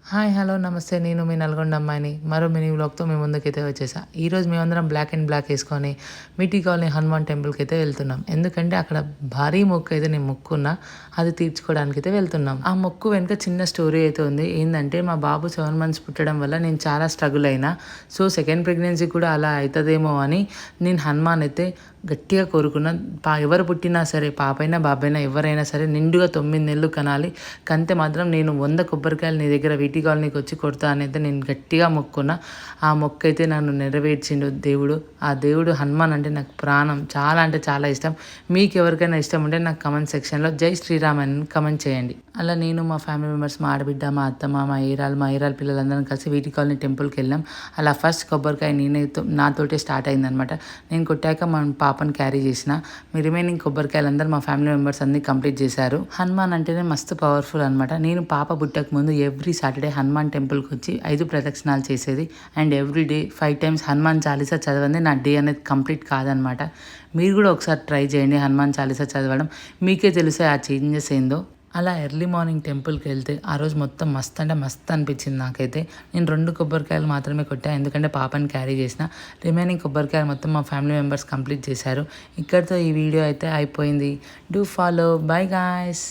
Hi hello నమస్తే. నేను మీ నల్గొండ అమ్మాయిని మరో మినీ వ్లాగ్తో మీ ముందుకైతే వచ్చేసా. ఈరోజు మేమందరం బ్లాక్ అండ్ బ్లాక్ వేసుకొని మిటీ కాలనీ హనుమాన్ టెంపుల్కి అయితే వెళ్తున్నాం. ఎందుకంటే అక్కడ భారీ మొక్కు అయితే నేను మొక్కున్నా, అది తీర్చుకోవడానికి అయితే వెళ్తున్నాం. ఆ మొక్కు వెనుక చిన్న స్టోరీ అయితే ఉంది. ఏంటంటే మా బాబు 7 months పుట్టడం వల్ల నేను చాలా స్ట్రగుల్ అయినా. సో సెకండ్ ప్రెగ్నెన్సీ కూడా అలా అవుతుందేమో అని నేను హనుమాన్ అయితే గట్టిగా కోరుకున్నా. ఎవరు పుట్టినా సరే, పాపైనా బాబైనా ఎవరైనా సరే నిండుగా 9 నెలలు కనాలి. కంతే మాత్రం నేను 100 కొబ్బరికాయలు నీ దగ్గర వీటి కాలనీకి వచ్చి కొడతా అనేది నేను గట్టిగా మొక్కున్నా. ఆ మొక్కు అయితే నన్ను నెరవేర్చిండు దేవుడు. ఆ దేవుడు హనుమాన్ అంటే నాకు ప్రాణం, చాలా అంటే చాలా ఇష్టం. మీకు ఎవరికైనా ఇష్టం ఉంటే నాకు కమెంట్ సెక్షన్లో జై శ్రీరామ్ అని కమెంట్ చేయండి. అలా నేను మా ఫ్యామిలీ మెంబర్స్, మా ఆడబిడ్డ, మా అత్తమ్మ, మా ఏరాలు పిల్లలందరం కలిసి వీటి కాలనీ టెంపుల్కి వెళ్ళాం. అలా ఫస్ట్ కొబ్బరికాయ నాతోటే స్టార్ట్ అయిందనమాట. నేను కొట్టాక మా పాపను క్యారీ చేసిన. మీ రిమైనింగ్ కొబ్బరికాయలు అందరూ మా ఫ్యామిలీ మెంబర్స్ అన్ని కంప్లీట్ చేశారు. హనుమాన్ అంటేనే మస్తు పవర్ఫుల్ అనమాట. నేను పాప పుట్టక ముందు ఎవ్రీ సాటర్డే హనుమాన్ టెంపుల్కి వచ్చి 5 ప్రదక్షిణాలు చేసేది. And every day 5 times Hanuman Chalisa చదవండి, నా డే అనేది కంప్లీట్ కాదనమాట. మీరు కూడా ఒకసారి ట్రై చేయండి హనుమాన్ చాలీసా చదవడం, మీకే తెలిసే ఆ చేంజెస్ ఏందో. అలా ఎర్లీ మార్నింగ్ టెంపుల్కి వెళ్తే ఆ రోజు మొత్తం మస్తు అంటే మస్తు అనిపించింది నాకైతే. నేను 2 కొబ్బరికాయలు మాత్రమే కొట్టా, ఎందుకంటే పాపని క్యారీ చేసిన. రిమైనింగ్ కొబ్బరికాయలు మొత్తం మా ఫ్యామిలీ మెంబర్స్ కంప్లీట్ చేశారు. ఇక్కడితో ఈ వీడియో అయితే అయిపోయింది. Do follow. By guys.